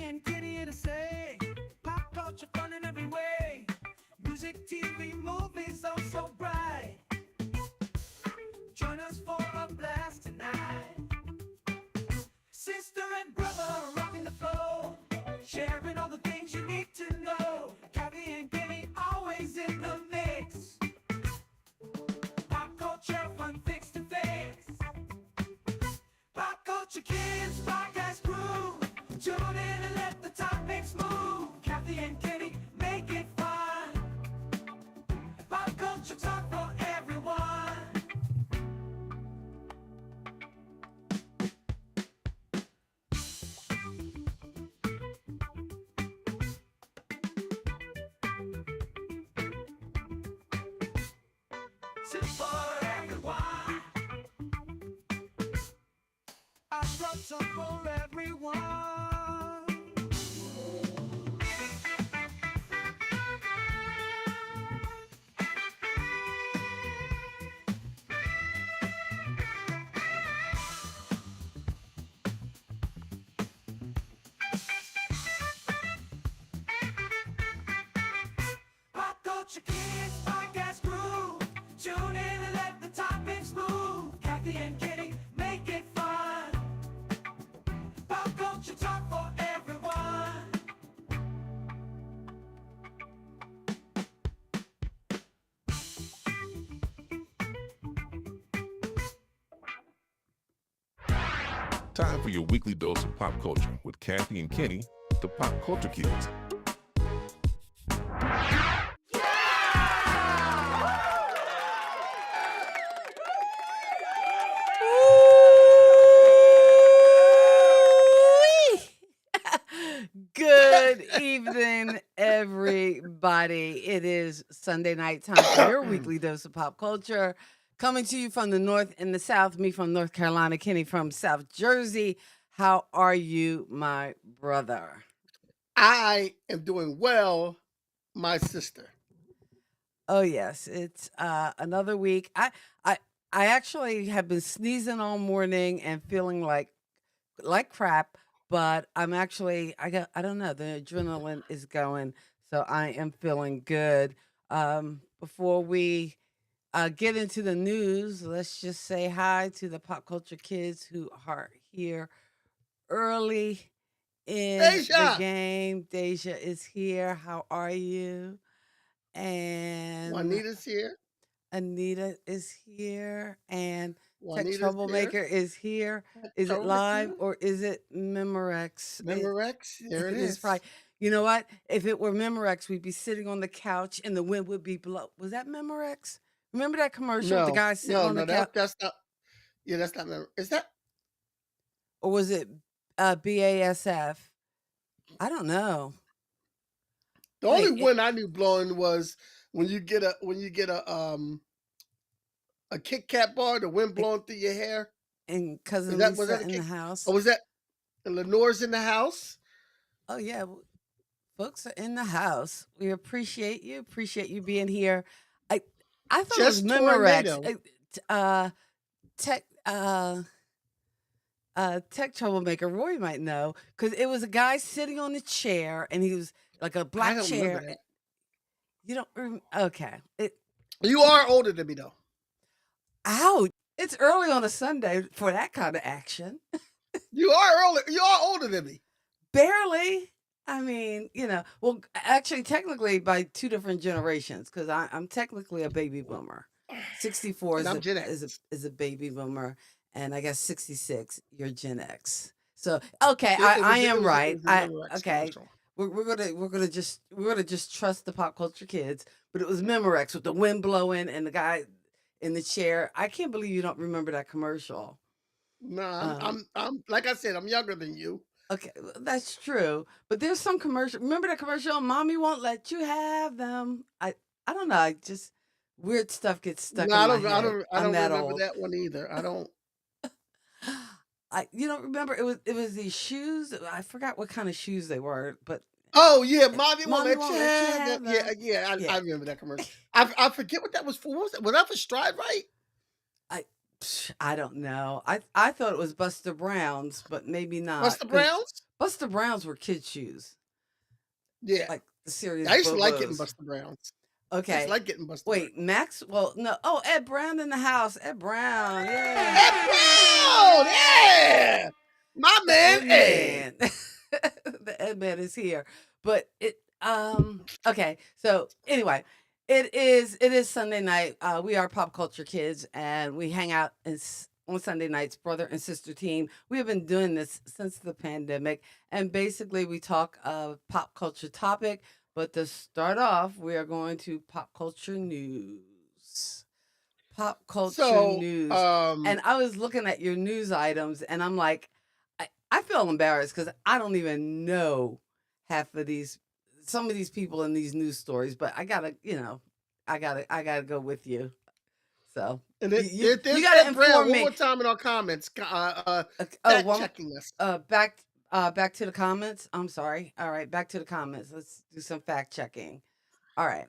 and Kitty here to say, pop culture fun in every way. Music, TV, movies, oh so bright. Join us for a blast tonight. Sister and brother rocking the flow, sharing all the things you need to know. Kathy and Kenny always in the mix. Pop culture fun fix to fix. Pop culture kids podcast crew. Tune in and let the topics move. Kathy and Kenny make it fun. Pop culture talk for everyone. Simple for everyone. I brought some for everyone. Pop culture kids podcast crew. Tune in and let the topics move. Kathy and Kitty make it fun. Pop culture talk for everyone. Time for your weekly dose of pop culture with Kathy and Kenny, the Pop Culture Kids. Good evening, everybody. It is Sunday night time for your weekly dose of pop culture. Coming to you from the North and the South, me from North Carolina, Kenny from South Jersey. How are you, my brother? I am doing well, my sister. Oh yes, it's another week. I actually have been sneezing all morning and feeling like crap, but I don't know, the adrenaline is going, so I am feeling good. Before we get into the news, let's just say hi to the pop culture kids who are here early in the Deja, game. Deja is here. How are you? And Juanita's here. Anita is here, and Tech Juanita's here. Troublemaker is here. Is it live Troublemaker. or is it Memorex? Memorex. There it It is is. probably. You know what? If it were Memorex, we'd be sitting on the couch and the wind would be blow. Was that Memorex? Remember that commercial with the No, guy sitting on the couch? that's not. Yeah, that's not Memorex. Is that? Or was it BASF? I don't know. The Wait, only one I knew blowing was when you get a Kit Kat bar, the wind blowing through your hair. and cousin Was Lisa that a in the Kit? house. Or was that Lenore's in the house? Oh yeah, folks are in the house. We appreciate you. Appreciate you being here. I I thought it was Just Memorex. tornado. Tech Tech Troublemaker. Roy might know because it was a guy sitting on the chair and he was like a I black don't chair. remember that. You don't okay. You are older than me though. Ouch. It's early on a Sunday for that kind of action. You are older. You are older than me. Barely. I mean, well, actually, technically by two different generations, because I'm technically a baby boomer. 64 And is I'm a, Gen is a X. is a baby boomer, and I guess 66, you're Gen X. So okay, It I was it am was it right. was a Memorex Okay. commercial. We're gonna just trust the pop culture kids, but it was Memorex with the wind blowing and the guy in the chair. I can't believe you don't remember that commercial. Nah, Um, I'm like I said, I'm younger than you. Okay, that's true. But there's some commercial. Remember that commercial? Mommy won't let you have them. I don't know. I just weird stuff gets stuck No, in I my don't I head. don't I I'm don't that remember old. that one either. I don't. I you don't remember it was these shoes. I forgot what kind of shoes they were, but Oh yeah, mommy won't mommy let you won't let you have that. have Yeah, them. yeah, Yeah. I remember that commercial. I forget what that was for. What was that? Was that for Stride Right? I I don't know. I thought it was Buster Brown's, but maybe not. Buster Browns? Buster Browns were kids' shoes, Yeah. like the serious I used to like getting Bobos. Buster Browns. I used to Okay. like getting Buster Browns. Wait, Max? Well, no. Oh, Ed Brown in the house. Ed Brown. Yeah. Ed Brown! Yeah! My The man, Ed Ed. Man. The Ed Man is here. But okay. So anyway, it is Sunday night. We are pop culture kids and we hang out on Sunday nights, brother and sister team. We have been doing this since the pandemic, and basically we talk pop culture topic. But to start off, we are going to pop culture news. Pop culture So, news. And I was looking at your news items and I'm like, I feel embarrassed because I don't even know half of some of these people in these news stories, but I gotta go with you. So and you there's gotta Ed Brown inform one me. more time in our comments, Oh, fact checking us. back to the comments. I'm sorry. All right, back to the comments. Let's do some fact checking. All right.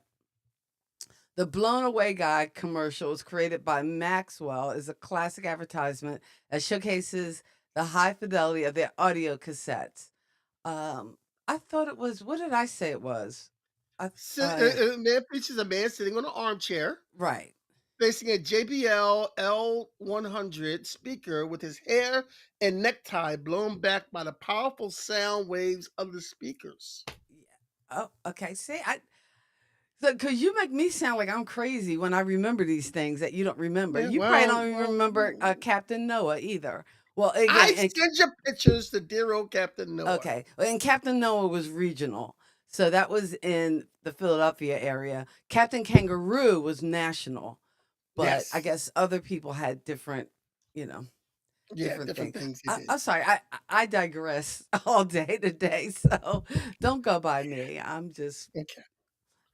The Blown Away Guy commercial was created by Maxwell is a classic advertisement that showcases the high fidelity of their audio cassettes. I thought it was, what did I say it was? Man features a man sitting on an armchair Right. facing a JBL L100 speaker with his hair and necktie blown back by the powerful sound waves of the speakers. Oh, okay. See, because you make me sound like I'm crazy when I remember these things that you don't remember. Yeah, You probably don't even remember Captain Noah either. Well, I again, send you pictures to dear old Captain Noah. okay. And Captain Noah was regional. So that was in the Philadelphia area. Captain Kangaroo was national. But I Yes. guess other people had different, you know, Yeah, different different things. things he did. I'm sorry. I digress all day today. So don't go by me. I'm just Okay.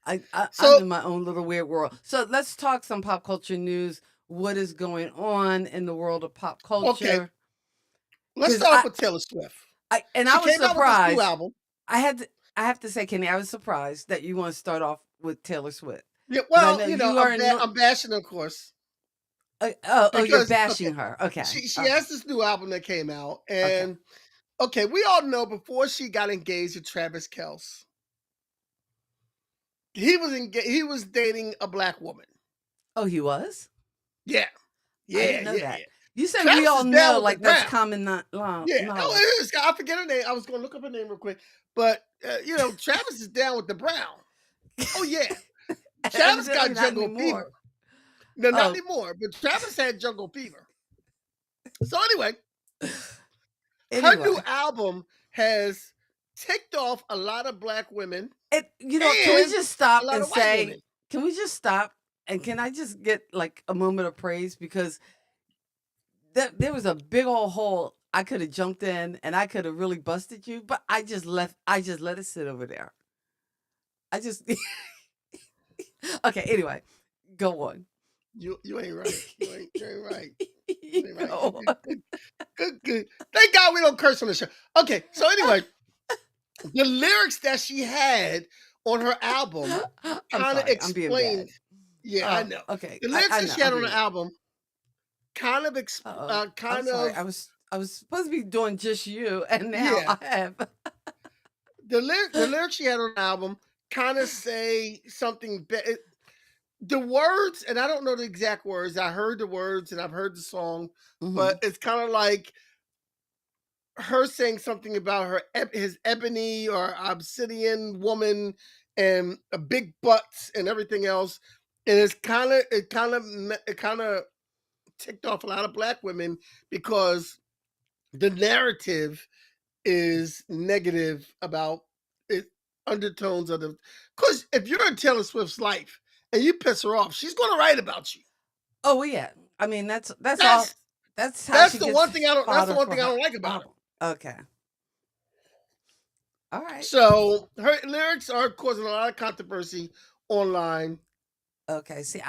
I'm So, in my own little weird world. So let's talk some pop culture news. What is going on in the world of pop okay, culture? let's Because start off with Taylor Swift. I She was came out with this new surprised. album. I have to say, Kenny, I was surprised that you want to start off with Taylor Swift. Yeah, 'Cause I well, know you know, you are no, I'm bashing, of course, you're because okay, bashing her. Okay. she All right. has this new album that came out, Okay. and okay, we all know before she got engaged to Travis Kelce, he was dating a black woman. Oh, he was? Yeah, I yeah, didn't know yeah, that. yeah. You said we Travis all is down know, with the like that's brown. common Yeah, no, knowledge. it is. I forget her name. I was going to look up her name real quick, but you know, Travis is down with the brown. Oh yeah, Travis Evidently got not jungle anymore. fever. No, not Oh, anymore. But Travis had jungle fever. So anyway, her new anyway. album has ticked off a lot of black women Can we and just a stop lot and of white say, women. can we just stop and can I just get like a moment of praise because there was a big old hole I could have jumped in and I could have really busted you, but I just let it sit over there. I just okay, anyway, go on. You ain't right. You ain't right. You You ain't right. go on. Good. Thank God we don't curse on the show. Okay, so anyway, the lyrics that she had on her album I'm kind of sorry, I'm being bad. explained. Yeah, I know. Okay. The lyrics I that know. she had I'm on the being. album kind of, Uh-oh. I'm kind sorry. of, I was supposed to be doing just you, and now yeah. I have. The lyrics she had on the album kind of say something. The words, and I don't know the exact words. I heard the words and I've heard the song, but Mhm. it's kind of like her saying something about his ebony or obsidian woman and a big butts and everything else. And it kind of ticked off a lot of black women because the narrative is negative about it, undertones of the. Because if you're in Taylor Swift's life and you piss her off, she's going to write about you. Oh well, yeah. I mean, that's all. That's That's how that's she the gets one thing I don't. That's the fodder one for thing I her don't like about her. album. Okay. All right. So her lyrics are causing a lot of controversy online. Okay. See,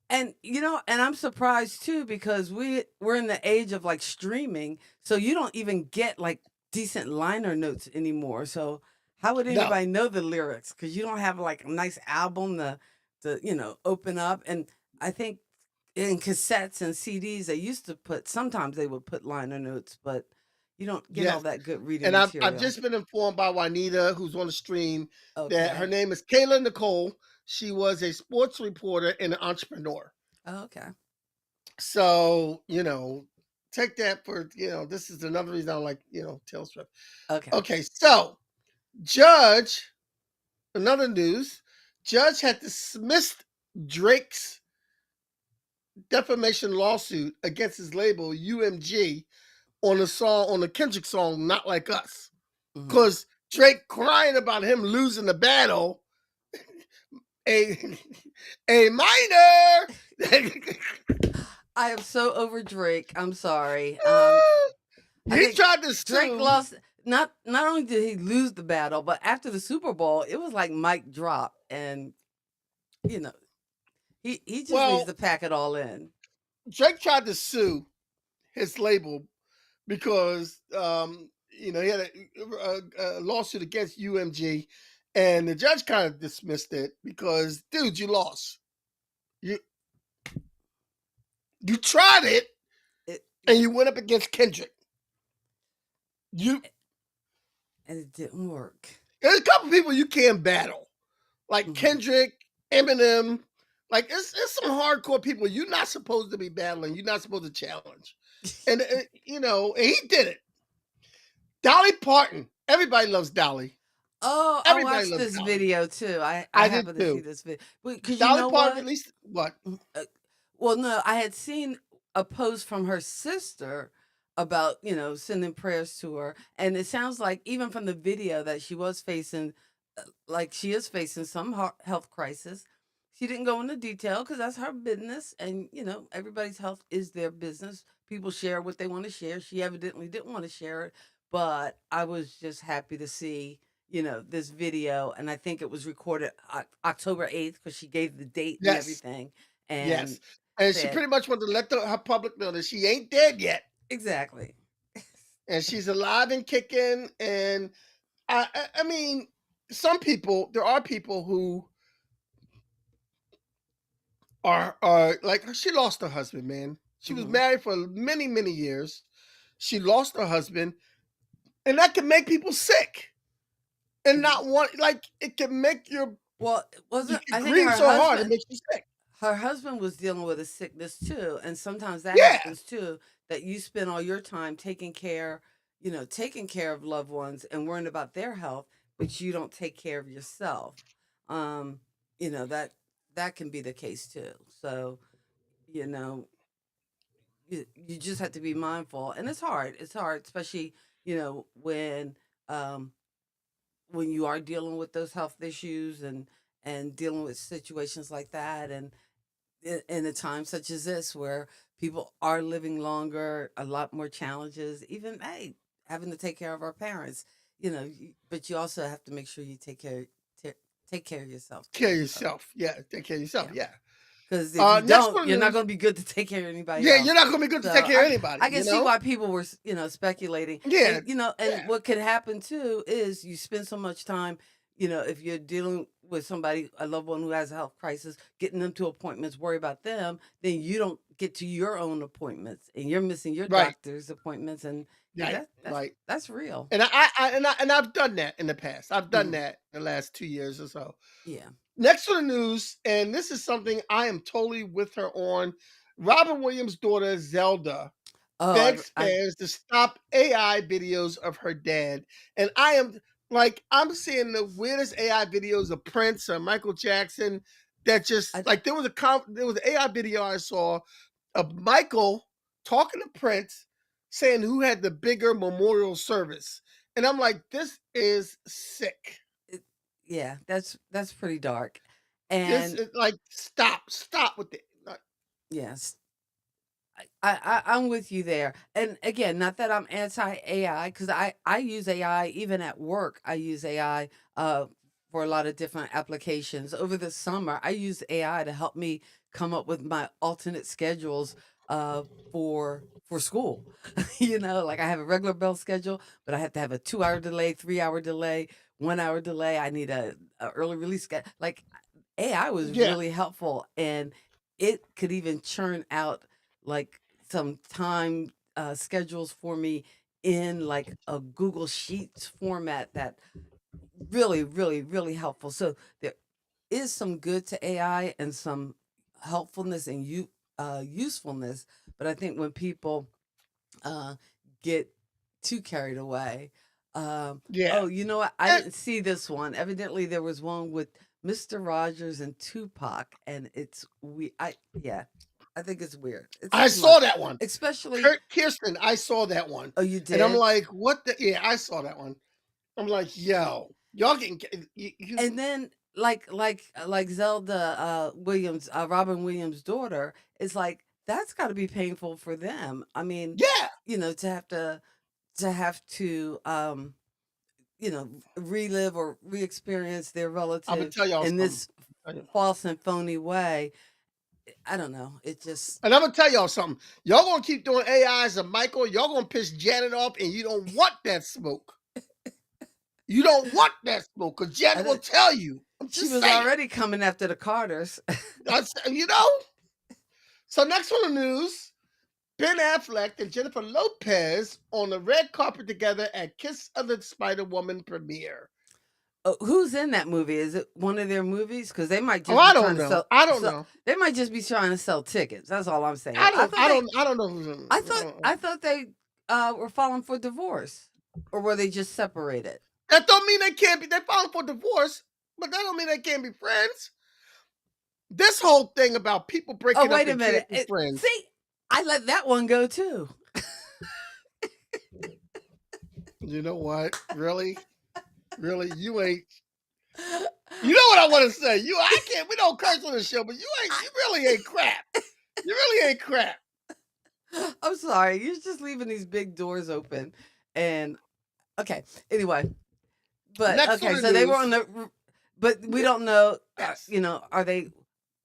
and and I'm surprised too because we're in the age of like streaming, so you don't even get like decent liner notes anymore. So how would No, anybody know the lyrics? Because you don't have like a nice album to open up. And I think in cassettes and CDs they used to put sometimes they would put liner notes, but You don't get all Yes. that good reading And I've material. just been informed by Juanita, who's on the stream, that her Okay. name is Kayla Nicole. She was a sports reporter and an entrepreneur. Oh, okay. So, take that for, this is another reason I don't like, Taylor Swift. Okay. Okay, so Judge, another news, Judge had dismissed Drake's defamation lawsuit against his label UMG on the Kendrick song "Not Like Us," Mhm. because Drake crying about him losing the battle. A a minor. I am so over Drake. I'm sorry. I He think tried to Drake sue. lost. Not only did he lose the battle, but after the Super Bowl, it was like mic drop, and you know he just needs Well, to pack it all in. Drake tried to sue his label because he had a lawsuit against UMG, and the judge kind of dismissed it because, dude, you lost. You you tried it, It, and you went up against Kendrick. You and it didn't work. There's a couple people you can't battle, like Mhm. Kendrick, Eminem. Like it's some hardcore people you're not supposed to be battling. You're not supposed to challenge, and and he did it. Dolly Parton. Everybody loves Dolly. Oh, I Everybody watched loves this Dolly. video too. I I did happened to see too. this video because you Dolly know Parton what? released what? Well, no, I had seen a post from her sister about, sending prayers to her. And it sounds like even from the video that she was facing, like she is facing some health crisis. She didn't go into detail because that's her business. And, everybody's health is their business. People share what they want to share. She evidently didn't want to share it. But I was just happy to see, this video. And I think it was recorded October 8th because she gave the date and Yes, everything. And yes. And she said pretty much wanted to let her public know that she ain't dead yet, exactly. and she's alive and kicking. And I mean, there are people who are like, she lost her husband, man. She was Hmm. married for many, many years. She lost her husband, and that can make people sick. And Hmm. not want, like, it can make Well, you wasn't can I think grieve so hard it makes you sick. her husband was dealing with a sickness too, and sometimes that Yeah, happens too. That you spend all your time taking care of loved ones and worrying about their health, but you don't take care of yourself. Um, that can be the case too. So you know, you just have to be mindful, and it's hard. It's hard, especially when um you are dealing with those health issues and dealing with situations like that, and in a time such as this where people are living longer, a lot more challenges, even having to take care of our parents, but you also have to make sure you ta- take care of yourself care too. of So yourself. Yeah, take care of yourself. yeah, Yeah. because if you Next don't, one you're not news. going to be good to take care of anybody Yeah, you're else. not gonna be good to take So care of anybody. I can see why people were speculating, Yeah, and and yeah, what could happen too is you spend so much time, if you're dealing with somebody, a loved one who has a health crisis, getting them to appointments, worry about them, then you don't get to your own appointments, and you're missing your right, doctor's appointments, and right, that's right. that's real. And I've done that in the past. I've done Mhm. that the last 2 years or so. Yeah. Next on the news, and this is something I am totally with her on. Robin Williams' daughter Zelda Oh, begs fans to stop AI videos of her dad. And I'm seeing the weirdest AI videos of Prince or Michael Jackson that just, I like, there was an AI video I saw of Michael talking to Prince saying who had the bigger memorial service. And I'm like, this is sick. it, yeah, that's pretty dark, This and is like, stop with it. yes, I'm with you there. And again, not that I'm anti AI, because I use AI even at work. I use AI for a lot of different applications. Over the summer, I used AI to help me come up with my alternate schedules uh, for school. Like I have a regular bell schedule, but I have to have a 2 hour delay, 3 hour delay, 1 hour delay. I need a early release schedule. Like AI was Yeah, really helpful, and it could even churn out like some time schedules for me in like a Google Sheets format that really, really, really helpful. So there is some good to AI and some helpfulness and usefulness, but I think when people uh, get too carried away. Yeah. Oh, you know what? I And didn't see this one. Evidently, there was one with Mr. Rogers and Tupac, and it's we. I yeah, I think it's weird. It's I too saw much, that one. especially. Kirsten, I saw that one. Oh, you And I'm did. like, what the? Yeah, I saw that one. I'm like, yo, y'all getting And then like Zelda Williams, Robin Williams' daughter, is like that's got to be painful for them. I mean, yeah. to have to relive or re-experience their I'm gonna relative tell y'all in something. this false and phony way. I don't know. It just And I'm gonna tell y'all something. Y'all gonna keep doing AIs of Michael. Y'all gonna piss Janet off, and you don't want that smoke. You don't want that smoke because I Janet will don't, tell you. I'm she just was saying. already coming after the Carters. That's, you know. So next on the news, Ben Affleck and Jennifer Lopez on the red carpet together at Kiss of the Spider Woman premiere. Oh, who's in that movie? Is it one of their movies? Because they might Oh, just be I trying don't to know. I don't know. they might just be trying to sell tickets. That's all I'm saying. I don't. I don't. I don't know who's in. I thought they were filing for divorce, or were they just separated? That don't mean they can't be. They're filing for divorce, but that don't mean they can't be friends. This whole thing about people Oh, breaking up wait a and can't minute. be friends. See, I let that one go too. You know what? Really, really, you ain't. You know what I want to say? I can't. We don't curse on the show, but you ain't. You really ain't crap. You really ain't crap. I'm sorry. You're just leaving these big doors open. And okay. Anyway, but Next on okay. the So they were news. on the, but we don't know. Yes. Are they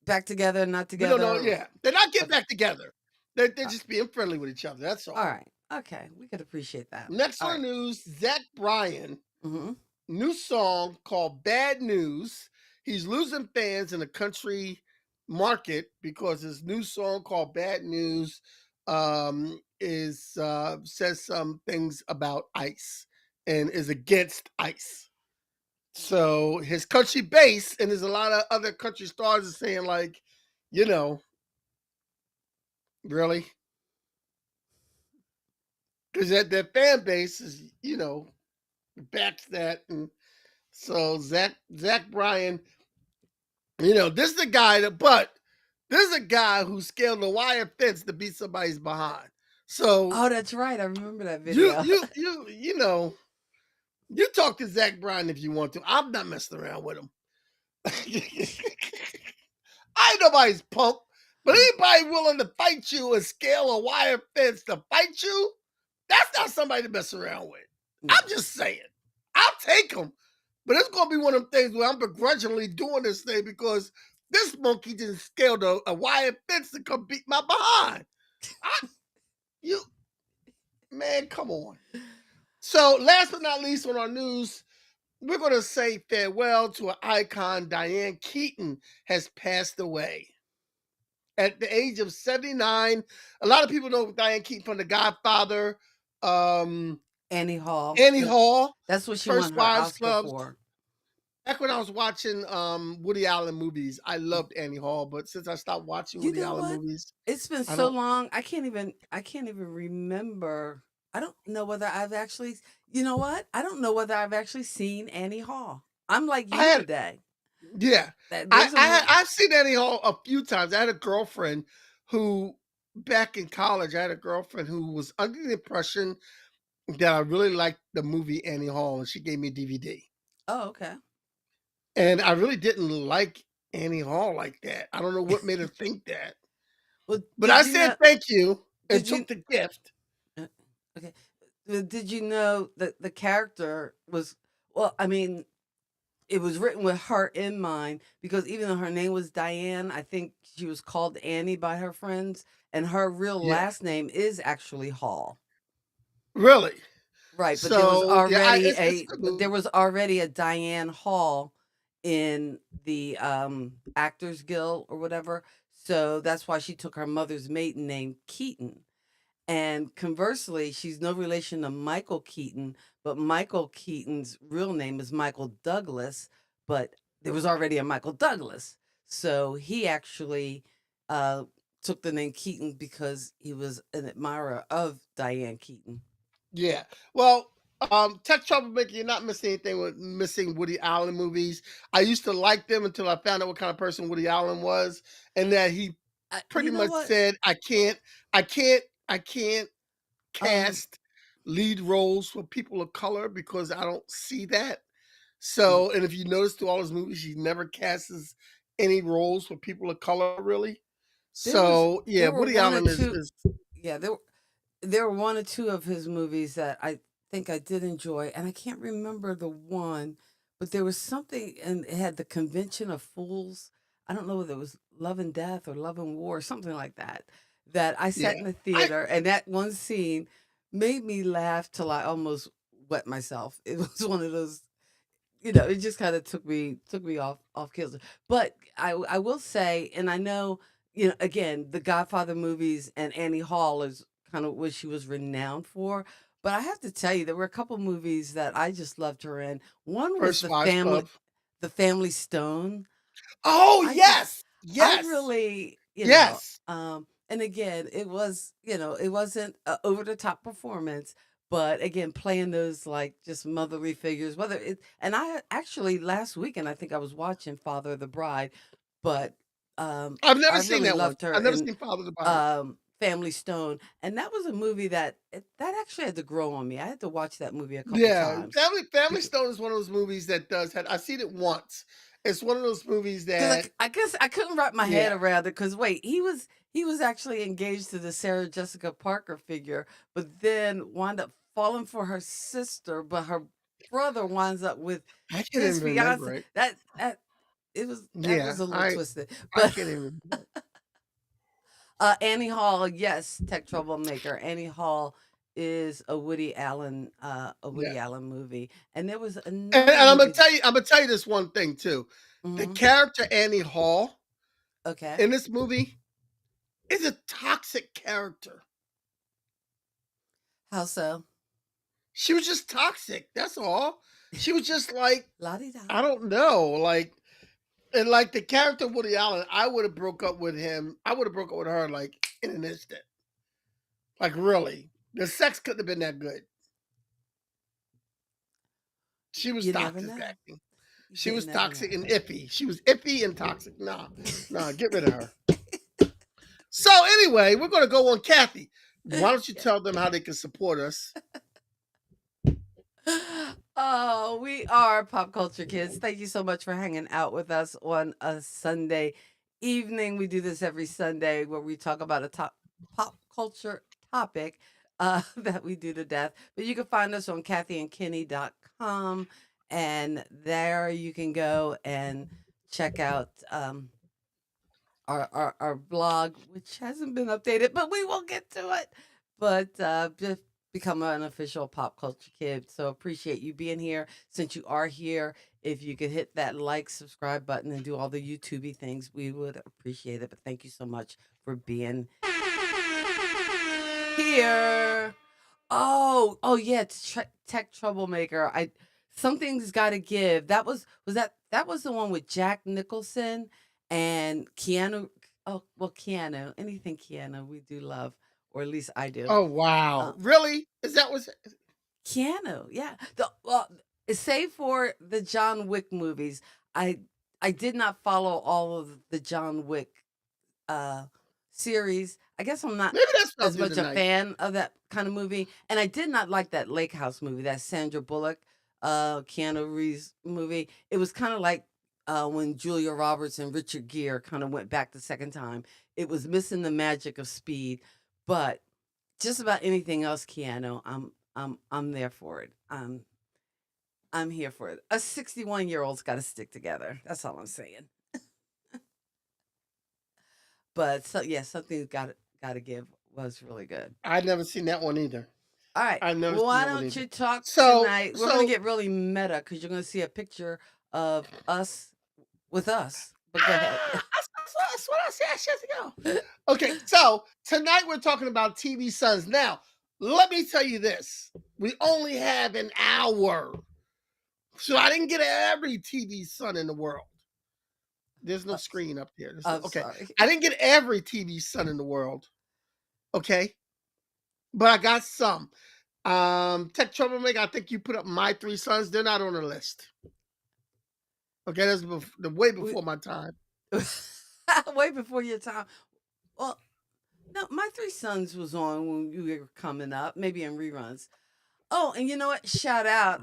back together? Not We don't together? know. Yeah, they're not getting Okay. back together. They're Uh, just being friendly with each other. That's all all. right. Okay. We could appreciate that. Next All on right. the news, Zach Bryan, Mm-hmm. new song called "Bad News." He's losing fans in the country market because his new song called "Bad News" is says some things about ICE and is against ICE. So his country base, and there's a lot of other country stars are saying like, you know, really, because that fan base is, backs that, and so Zach Bryan, this is the guy this is a guy who scaled a wire fence to beat somebody's behind. So Oh, that's right. I remember that you video. you you you know you talk to Zach Bryan if you want to. I'm not messing around with him. I ain't nobody's punk, but anybody willing to fight you and scale a wire fence to fight you, that's not somebody to mess around with. No. I'm just saying. I'll take him. But it's going to be one of them things where I'm begrudgingly doing this thing because this monkey didn't scale a wire fence to come beat my behind. You, man, come on. So, last but not least on our news, we're going to say farewell to an icon. Diane Keaton has passed away at the age of 79. A lot of people know Diane Keaton from The Godfather, Annie Hall. Annie Hall, That's what she First won her Wives Oscar Club. for. Back when I was watching Woody Allen movies, I loved Annie Hall, but since I stopped watching You Woody know Allen what? movies, It's been I so don't. long. I can't even remember. I don't know whether I've actually. You know what? I don't know whether I've actually seen Annie Hall. I'm like I you had, today. yeah, There's a movie. I've seen Annie Hall a few times. I had a girlfriend who, back in college, I had a girlfriend who was under the impression that I really liked the movie Annie Hall, and she gave me a DVD. Oh, okay. And I really didn't like Annie Hall like that. I don't know what made her think that. Well, But I said thank you and Did you? took the gift. uh, Okay. Did you know that the character was? Well, I mean, it was written with her in mind because even though her name was Diane, I think she was called Annie by her friends, and her real Yeah, last name is actually Hall. really. Right, but So yeah, it's a good there movie. was already a Diane Hall in the Actors Guild or whatever. So that's why she took her mother's maiden name Keaton. And conversely, she's no relation to Michael Keaton, but Michael Keaton's real name is Michael Douglas, but there was already a Michael Douglas. So he actually uh, took the name Keaton because he was an admirer of Diane Keaton. Yeah. Well, Tech Troublemaker, you're not missing anything with missing Woody Allen movies. I used to like them until I found out what kind of person Woody Allen was, and that he pretty You know much what? said, I can't Um, cast lead roles for people of color because I don't see that. mm, So, and if you notice through all his movies, he never casts any roles for people of color, really. there was So, yeah, there were Woody one or Allen is, two. is Yeah, there were one or two of his movies that I think I did enjoy, and I can't remember the one, but there was something, and it had the Convention of Fools. I don't know whether it was Love and Death or Love and War, something like that. That I yeah. sat in the I theater, and that one scene made me laugh till I almost wet myself. It was one of those, it just kind of took me off kilter. But I will say, and I know, again, the Godfather movies and Annie Hall is kind of what she was renowned for. But I have to tell you, there were a couple movies that I just loved her in. One was First Wives Club. the Family Stone. Oh, I just yes. I Yes. really, Yes. and again, it was, it wasn't a over the top performance, but again, playing those like just motherly figures, and I actually last weekend, I think I was watching Father of the Bride, but I've I never seen really that one. loved her I've never in seen Father of the Bride. Family Stone, and that was a movie that actually had to grow on me. I had to watch that movie a couple Yeah, times. Family Stone is one of those movies that does have. I've seen it once. It's one of those movies Because that, I guess I couldn't wrap my yeah, head around it. Because wait, he was actually engaged to the Sarah Jessica Parker figure, but then wound up falling for her sister. But her brother winds up with I can't his even remember fiance. it. That was Yeah, a little twisted. I But can't even remember it. Annie Hall, yes, Tech Troublemaker. Annie Hall is a Yeah, Woody Allen movie, and there was and another I'm gonna movie. tell you, this one thing too. The Mhm. character Annie Hall Okay, in this movie is a toxic character. how so? She was just toxic. That's all. She was just like, La di da. I don't know, like, and like the character Woody Allen, I would have broke up with him. I would have broke up with her like in an instant. Like really, the sex couldn't have been that good. She was You never toxic know. acting. She You was never toxic know. and iffy. She was iffy and toxic. Nah, nah, get rid of her. So anyway, we're gonna go on Kathy. Why don't you Yeah. tell them how they can support us? Oh, we are Pop Culture Kids. Thank you so much for hanging out with us on a Sunday evening. We do this every Sunday where we talk about a top pop culture topic that we do to death. But you can find us on kathyandkenny.com, and there you can go and check out our blog, which hasn't been updated, but we will get to it. But just become an official Pop Culture Kid. So appreciate you being here. Since you are here, if you could hit that like, subscribe button, and do all the YouTubey things, we would appreciate it. But thank you so much for being here. Oh yeah, it's Tech Troublemaker. Something's got to give. That was the one with Jack Nicholson and Keanu. Oh well, Keanu. Anything Keanu, we do love, or at least I do. Oh Uh, wow, really? Is that what's Keanu, yeah. Save for the John Wick movies, I I did not follow all of the John Wick uh series. I guess I'm not maybe that's what I'll as do much a tonight? fan of that kind of movie. And I did not like that Lake House movie, that Sandra Bullock, Keanu Reeves movie. It was kind of like when Julia Roberts and Richard Gere kind of went back the second time. It was missing the magic of speed, but just about anything else, Keanu, I'm there for it. I'm here for it. A 61-year-old's got to stick together. That's all I'm saying. But so yeah, something's got to give was really good. I've never seen that one either. All right. I've never Well, seen why that one don't either. you talk So, tonight? We're gonna so get really meta because you're gonna see a picture of us with us. But go ahead. That's what I said. She has to go. Okay, so tonight we're talking about TV sons. Now, let me tell you this: we only have an hour, so I didn't get every TV son in the world. There's no Uh, screen up there. I'm Okay, sorry. I didn't get every TV son in the world. Okay, but I got some. Tech Troublemaker, I think you put up my three sons. They're not on the list. Okay, that's the way We- before my time. Way before your time. Well, no, my three sons was on when you were coming up, maybe in reruns. Oh, and you know what? Shout out.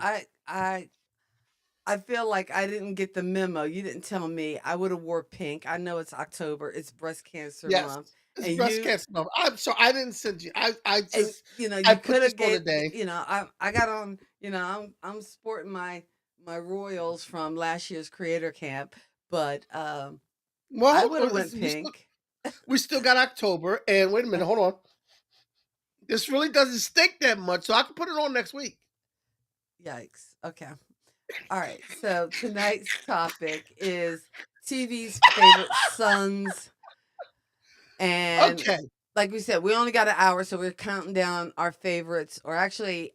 I feel like I didn't get the memo. You didn't tell me. I would have wore pink. I know it's October. It's breast cancer Yes, month. it's And breast you cancer month. I'm so I didn't send you. I and just I you put could this have on gave today. I got on, I'm sporting my Royals from last year's creator camp, but I Well, would have went listen, pink. we still got October, and wait a minute, hold on. This really doesn't stink that much, so I can put it on next week. Yikes. Okay. All right. So tonight's topic is TV's favorite sons. And Okay. like we said, we only got an hour, so we're counting down our favorites, or actually,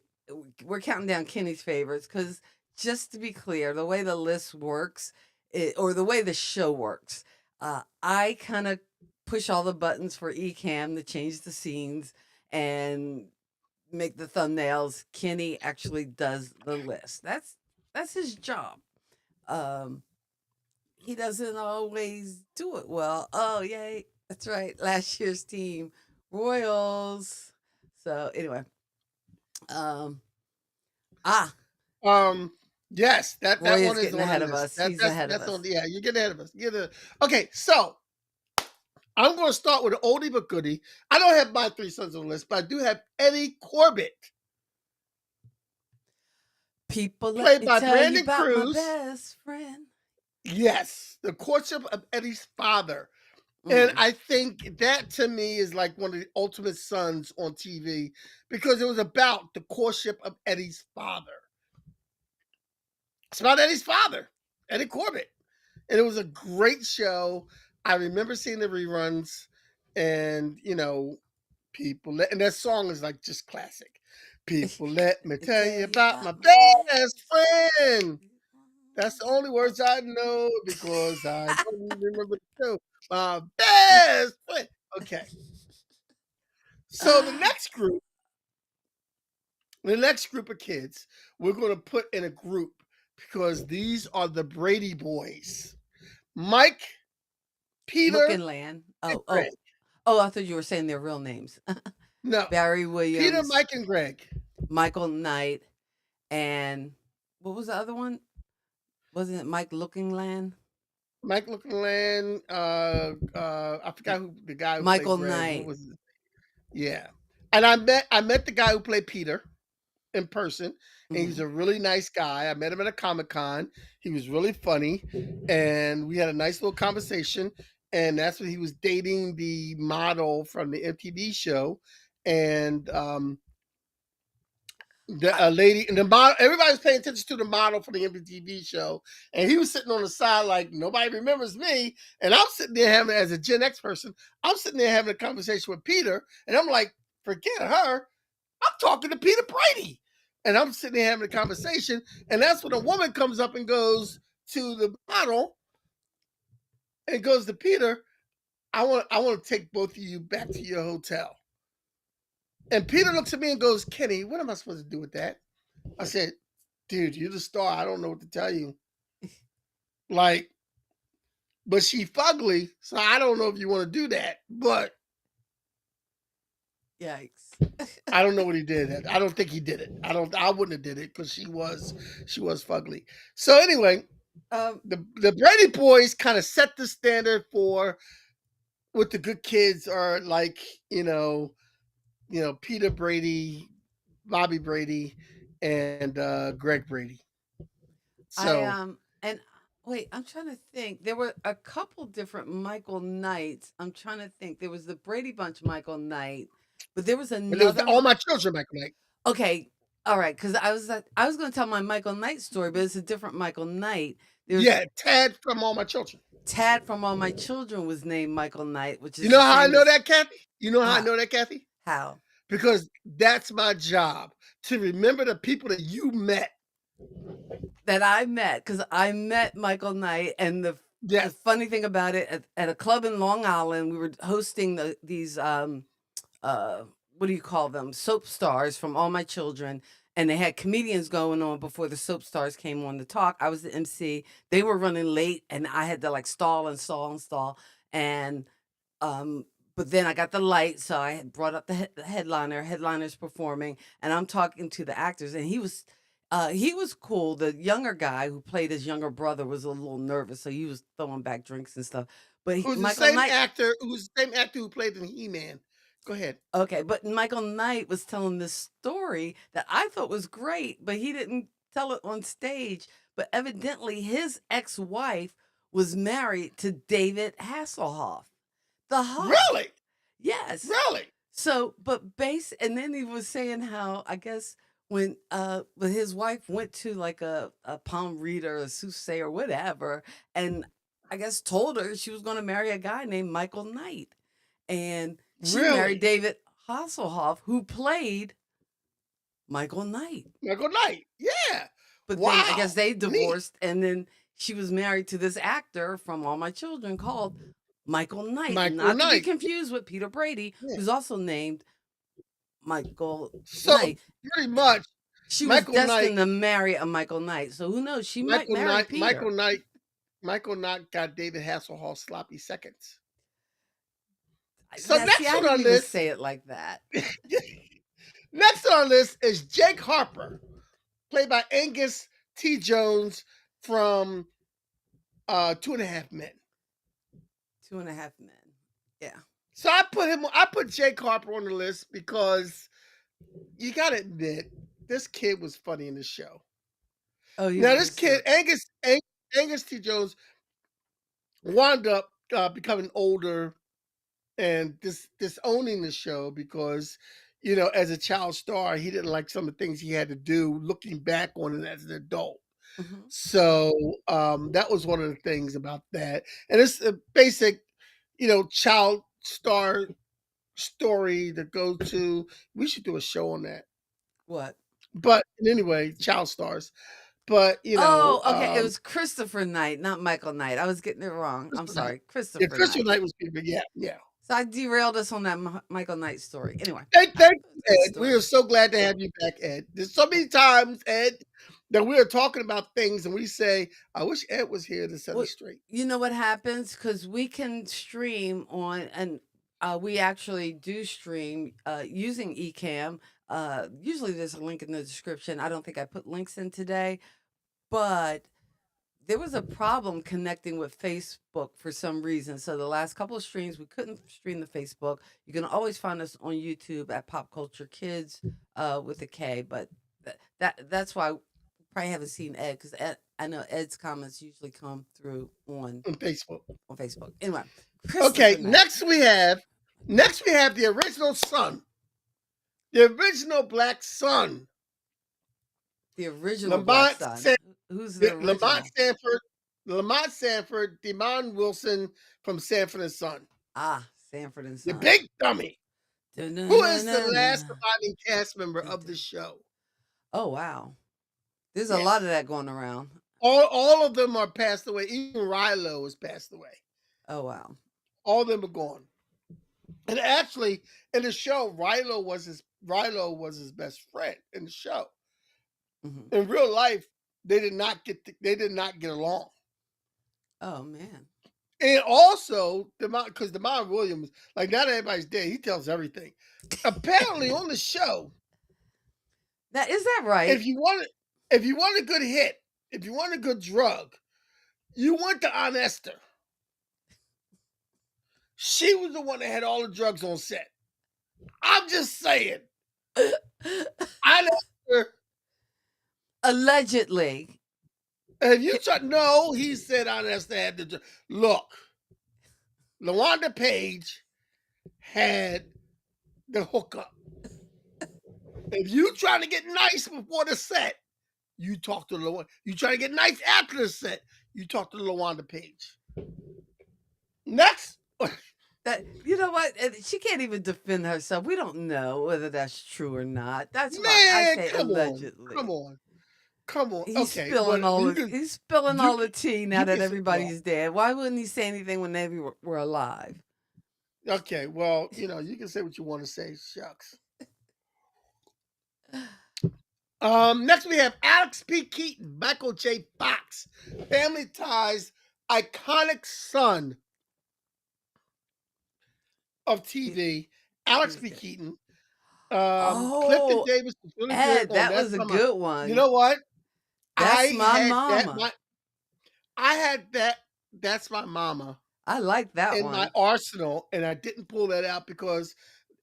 we're counting down Kenny's favorites because just to be clear, the way the list works, or the way the show works, I kind of push all the buttons for Ecamm to change the scenes and make the thumbnails. Kenny actually does the list. That's his job. Um, he doesn't always do it well. Oh, yay. That's right. Last year's team, Royals. So anyway, um, ah, Um. Yes, that Roy one is is getting on the ahead of list. us. He's ahead of That's us. on. Yeah, you're getting ahead of us. Okay. So I'm going to start with an oldie but goodie. I don't have my three sons on the list, but I do have Eddie Corbett, People, let played me by tell you Brandon about my Cruz. best friend. Yes, the courtship of Eddie's father. And Mm. I think that to me is like one of the ultimate sons on TV because it was about the courtship of Eddie's father. It's about Eddie's father, Eddie Corbett. And it was a great show. I remember seeing the reruns and, and that song is like just classic. People, let me tell you Tell you about my about my best best friend. friend. That's the only Oh. words I know because I don't remember the show. My best friend. Okay. So the next group of kids, we're going to put in a group because these are the Brady boys. Mike, Looking Peter, land. and Oh, Greg. oh, oh! I thought you were saying their real names. No, Barry Peter, Williams, Mike, and Greg. Michael Knight, and what was the other one? Wasn't it Mike Lookingland? Mike Land. I forgot who the guy who played Michael Greg. What Knight. was it? Yeah, and I met the guy who played Peter in person, and he's Mhm. a really nice guy. I met him at a Comic-Con. He was really funny, and we had a nice little conversation. And that's when he was dating the model from the MTV show, and the I, lady and the model. Everybody was paying attention to the model for the MTV show, and he was sitting on the side like nobody remembers me. And I'm sitting there having, as a Gen X person, I'm sitting there having a conversation with Peter, and I'm like, forget her. I'm talking to Peter Brady. And I'm sitting there having a conversation. And that's when a woman comes up and goes to the model and goes to Peter, I want to take both of you back to your hotel. And Peter looks at me and goes, Kenny, what am I supposed to do with that? I said, dude, you're the star. I don't know what to tell you. Like, but she fugly, so I don't know if you want to do that. But yikes. I don't know what he did. I don't think he did it. I wouldn't have did it because she was fugly. So anyway, Um, the Brady boys kind of set the standard for what the good kids are like, Peter Brady, Bobby Brady, and Greg Brady. I So and wait, I'm trying to think. There were a couple different Michael Knights. I'm trying to think. There was the Brady Bunch Michael Knight, but there was and it was another. all my children back then. Okay, All right, because I was going to tell my Michael Knight story, but it's a different Michael Knight. There's Yeah, Tad from All My Children. Tad from All My Children was named Michael Knight, which You is know the how I same know as that, Kathy? You know how I how know that, Kathy? how. Because that's my job, to remember the people that you met. That I met, because I met Michael Knight, and the Yes. funny thing about it, at a club in Long Island, we were hosting these what do you call them, soap stars from All My Children, and they had comedians going on before the soap stars came on to talk. I was the MC. They were running late, and I had to like stall and stall and stall, and um but then I got the light, so I had brought up the headliner's performing, and I'm talking to the actors, and he was cool. The younger guy who played his younger brother was a little nervous, so he was throwing back drinks and stuff. But Who's the Michael same Knight, actor who played in He-Man. Go ahead. okay, but Michael Knight was telling this story that I thought was great, but he didn't tell it on stage. But evidently, his ex-wife was married to David Hasselhoff, the Hoff. Really? Yes. Really? So, but and then he was saying how, I guess, when his wife went to like a palm reader, a soothsayer, whatever, and I guess told her she was going to marry a guy named Michael Knight, and she married Really? David Hasselhoff, who played Michael Knight. Michael Knight. Yeah. But then I guess Wow. they Neat. divorced, and then she was married to this actor from All My Children called Michael Knight, Michael not to be Knight. confused with Peter Brady, Yeah. who's also named Michael So Knight. pretty much, She was Michael Knight. destined to marry a Michael Knight, so who knows? She might Michael marry Knight. Peter. Michael Knight got David Hasselhoff's sloppy seconds. So Now, see, next I on didn't our even list, say it like that. next on our list is Jake Harper, played by Angus T. Jones from 2.5 Men. 2.5 Men. Yeah. So I put Jake Harper on the list because you gotta admit, this kid was funny in the show. Oh, he Now was this kid, hysterical. Angus T. Jones, wound up becoming older and disowning the show because, as a child star, he didn't like some of the things he had to do looking back on it as an adult. Mhm. So that was one of the things about that. And it's a basic, child star story that goes to, we should do a show on that. What? But anyway, child stars. But Oh, okay. It was Christopher Knight, not Michael Knight. I was getting it wrong. I'm Christopher Knight. sorry. Yeah, Christopher Christopher Knight. Knight was people. Yeah, yeah. So I derailed us on that Michael Knight story. Anyway, Thank good you, Ed. We story. are so glad to have you back, Ed. There's so many times, Ed, that we are talking about things and we say, I wish Ed was here to set Well, us straight. you know what happens? Because we can stream on, and we actually do stream using Ecamm. Usually there's a link in the description. I don't think I put links in today, but there was a problem connecting with Facebook for some reason. So the last couple of streams, we couldn't stream the Facebook. You can always find us on YouTube at Pop Culture Kids with a K. But that's why you probably haven't seen Ed, because I know Ed's comments usually come through on Facebook. Anyway, Okay, Christopher Knight. next we have the original son. The original Black Son. The original Black Son. Who's the original? Lamont Sanford, Demond Wilson from Sanford and Son. Ah, Sanford and The Son. big dummy. Who is the last surviving cast member of the show? Oh, wow. There's a lot of that going around. All of them are passed away. Even Rilo has passed away. Oh, wow. All of them are gone. And actually, in the show, Rilo was his best friend in the show. Mm-hmm. In real life, they did not get along. Oh, man. And also, because Demond Williams, like, now that everybody's dead, he tells everything. Apparently, on the show, now is that right? If you want a good hit, if you want a good drug, you went to Aunt Esther. She was the one that had all the drugs on set. I'm just saying. Aunt Esther. Allegedly. If you no, he said Aunt Esther had the look. LaWanda Page had the hookup. If you trying to get nice before the set, you talk to LaWanda. You try to get nice after the set, you talk to LaWanda Page. Next. That you know what? She can't even defend herself. We don't know whether that's true or not. That's why I Man, say come on. Come allegedly. on. Come on. He's Okay. spilling But all you the can he's spilling you all the can tea now you that can say, well, everybody's dead. Why wouldn't he say anything when they were alive? okay, well, you can say what you want to say. Shucks. Next we have Alex P. Keaton, Michael J. Fox, Family Ties, iconic son of He, TV, he Alex was P. good. Keaton. Clifton Oh, Davis was really good Ed, on that That's was a My Mom. good You one. know what? That's I my had that mama. my I had that That's My Mama I like that in my one. arsenal, and I didn't pull that out because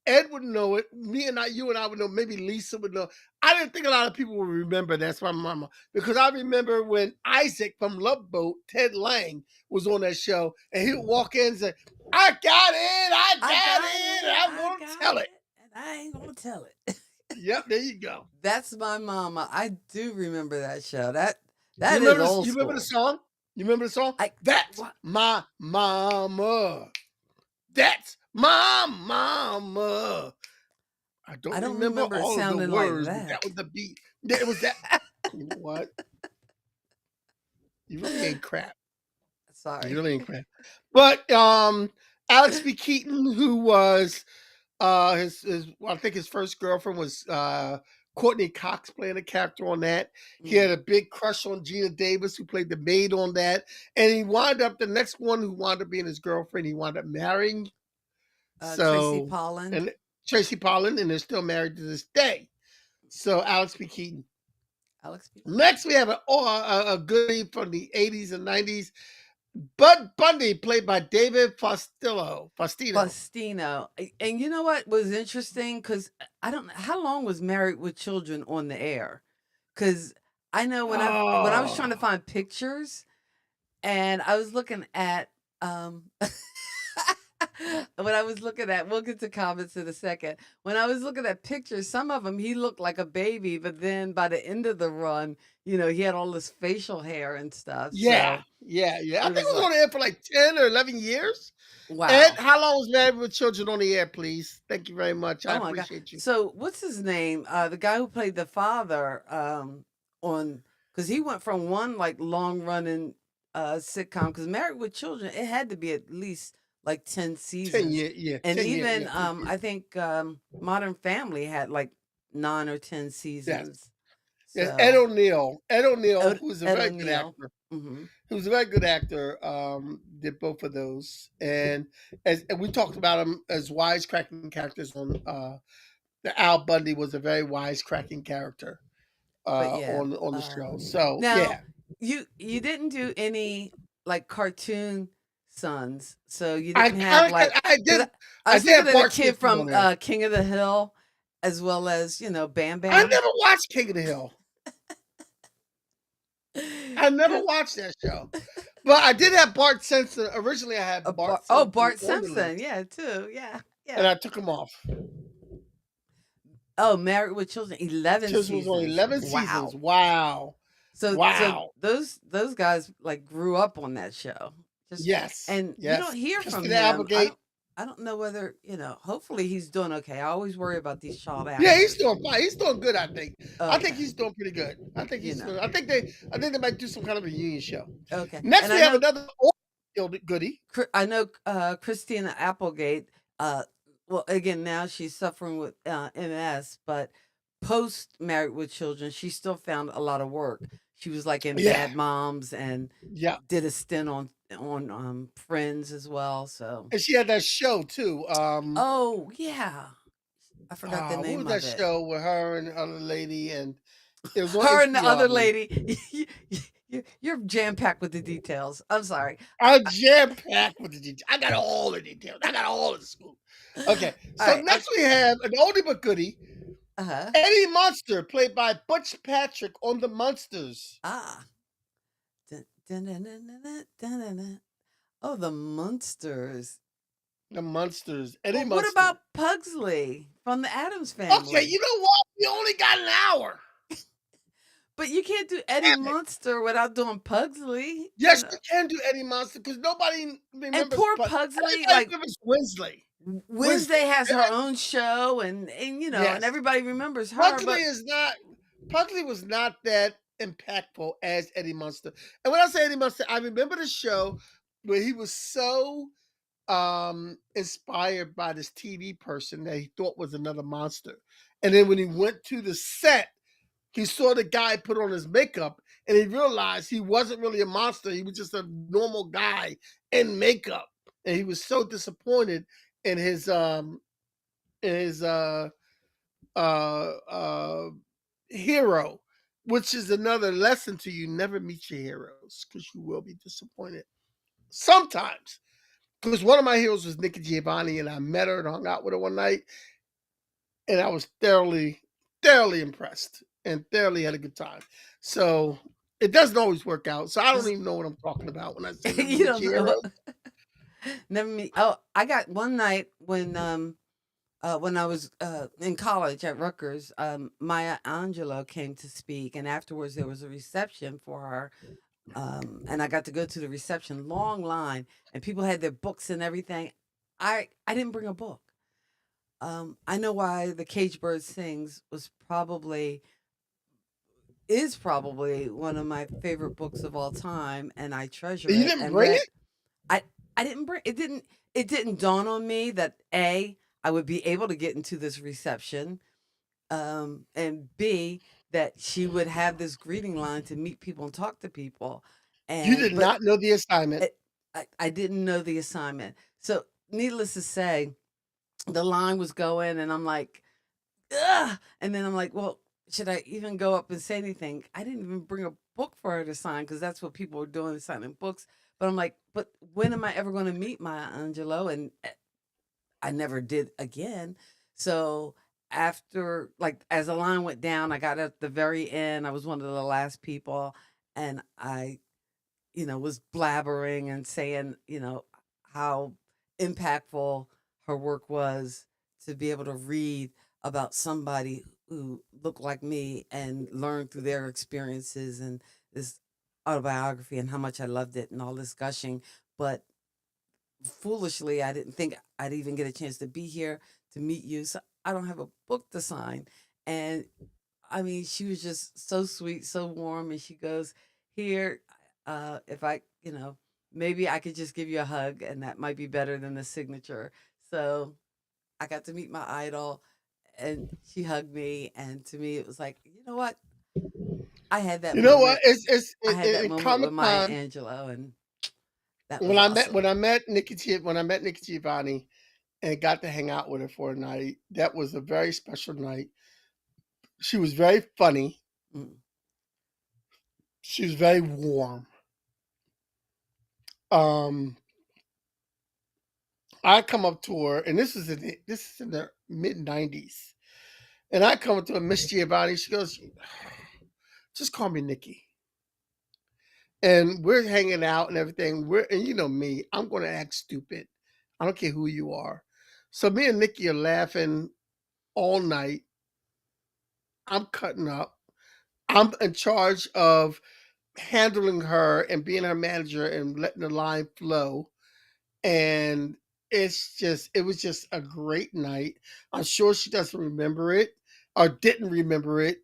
Ed would know it. You and I would know. Maybe Lisa would know. I didn't think a lot of people would remember That's My Mama because I remember when Isaac from Love Boat, Ted Lang, was on that show, and he would walk in and say, "I got it, I I got got it, and it. I'm I gonna got tell it." it. And I ain't gonna tell it. Yep, there you go. That's my mama. I do remember that show. You That is remember this? old You remember the school. song? You remember the song? I That's what my mama. That's my mama. I I don't don't remember remember it all of the sounding like words, but that. that was the beat. It was that. You know what? You really ain't crap. You Sorry. really ain't crap. But Alex B. Keaton, who was I think his first girlfriend was Courtney Cox playing a character on that. He Mm. had a big crush on Gina Davis, who played the maid on that. And he wound up the next one who wound up being his girlfriend, he wound up marrying. Tracy So Pollan. and Tracy Pollan, and they're still married to this day. So Alex B. Keaton. Alex B. Keaton. Next, we have a goodie from the 80s and 90s. Bud Bundy, played by David Faustino. Faustino. And you know what was interesting? Because I don't know how long was Married with Children on the air? Because I know when I was trying to Oh, find pictures and I was looking at when I was looking at, we'll get to comments in a second. When I was looking at pictures, some of them he looked like a baby, but then by the end of the run, he had all this facial hair and stuff. yeah, So yeah. I it think was it was on like, the air for like 10 or 11 years. Ed, wow. how long was Married with Children on the air, please? Thank you very much. I Oh my god. appreciate you. So what's his name? The guy who played the father on because he went from one like long running sitcom because Married with Children, it had to be at least like 10 10 seasons. years, yeah, And 10 years, even yeah, 10 years. I think Modern Family had like 9 or 10 Yes, seasons. yes. Ed So O'Neill. Ed O'Neill, Ed, who's a Ed very good O'Neill. actor. Hmm. He was a very good actor. Did both of those, and and we talked about him as wisecracking characters on the Al Bundy was a very wisecracking character But yeah. on the show. So Now yeah, you didn't do any like cartoon sons, so you I didn't have like I because did I I was did thinking have of the Bart kid Simpson on from there. King of the Hill, as well as Bam I Bam. never watched King of the Hill. I never watched that show, but I did have Bart Simpson. Originally, I had Bart Simpson Bart on the Simpson, list, yeah, too, yeah, and yeah. I took him off. Oh, Married with Children, 11 Chosen was on seasons. 11 seasons. Wow. Wow, So wow. those guys like grew up on that show. Just Yes, and you don't yes. hear from Christina him. Applegate. I don't know whether, hopefully he's doing okay. I always worry about these child Yeah, he's actors. doing fine. He's doing good. I think Okay. he's doing pretty good. I think You he's. know. I think they might do some kind of a reunion show. Okay. Next, And we have another old goodie. I know Christina Applegate well again now she's suffering with MS, but post Married with Children, she still found a lot of work. She was like in Yeah, Bad Moms and yeah. did a stint on Friends as well. So, And she had that show too. oh yeah, I forgot the What was name that of it. show with her and the other lady? And it was on Her and the HBO, I other believe. lady. You're jam packed with the details. I'm sorry. I jam packed with the details. I got all the details. I got all the scoop. Okay, All so right. next we have an oldie but goodie, Uh-huh. Eddie Munster, played by Butch Patrick on The Munsters. Ah. Dun, dun, dun, dun, dun, dun, dun, dun. Oh, the Munsters. The Munsters. Eddie Well, what Munster. about Pugsley from the Addams Okay, Family? you know what? We only got an hour. But you can't do Eddie Damn it. Munster without doing Pugsley. Yes, you can do Eddie Munster because nobody And remembers. poor Pugsley, Everybody like remembers Winsley. Wednesday has her own show, and and Yes. everybody remembers her. Pugsley But is not. Pugsley was not that impactful as Eddie Munster. And when I say Eddie Munster, I remember the show where he was so inspired by this TV person that he thought was another monster. And then when he went to the set, he saw the guy put on his makeup and he realized he wasn't really a monster. He was just a normal guy in makeup. And he was so disappointed in his hero, which is another lesson to you: never meet your heroes because you will be disappointed sometimes. Because one of my heroes was Nikki Giovanni, and I met her and hung out with her one night, and I was thoroughly impressed and thoroughly had a good time. So it doesn't always work out. So I don't even know what I'm talking about when I say never you meet don't your know. heroes. Never meet. Oh, I got one night when I was in college at Rutgers. Maya Angelou came to speak, and afterwards there was a reception for her. And I got to go to the reception, long line, and people had their books and everything. I didn't bring a book. I know why The Cage Bird Sings is probably one of my favorite books of all time, and I treasure You it. didn't And bring read. it? I didn't bring it. Didn't dawn on me that I would be able to get into this reception, and B, that she would have this greeting line to meet people and talk to people. You did But not know the assignment. I didn't know the assignment. So needless to say, the line was going, and I'm like, ugh. And then I'm like, well, should I even go up and say anything? I didn't even bring a book for her to sign because that's what people were doing, signing books. But I'm like, but when am I ever going to meet Maya Angelou? And I never did again. So after, like, as the line went down, I got at the very end. I was one of the last people, and I, was blabbering and saying, how impactful her work was to be able to read about somebody who looked like me and learn through their experiences and this autobiography and how much I loved it and all this gushing. But foolishly, I didn't think I'd even get a chance to be here to meet you. So I don't have a book to sign. And I mean, she was just so sweet, so warm. And she goes, here, if I, maybe I could just give you a hug and that might be better than the signature. So I got to meet my idol and she hugged me. And to me, it was like, you know what? I had that You know what? moment. It's I had that in moment Comic with Maya Con. Angelou, and that When was I met awesome. when I met Nikki Giovanni and got to hang out with her for a night, that was a very special night. She was very funny. Mm. She was very warm. Um, I come up to her, and this is in the mid-90s, and I come up to her, Miss Giovanni. She goes, "Just call me Nikki." And we're hanging out and everything. And you know me, I'm going to act stupid. I don't care who you are. So me and Nikki are laughing all night. I'm cutting up. I'm in charge of handling her and being her manager and letting the line flow. And it was just a great night. I'm sure she doesn't remember it or didn't remember it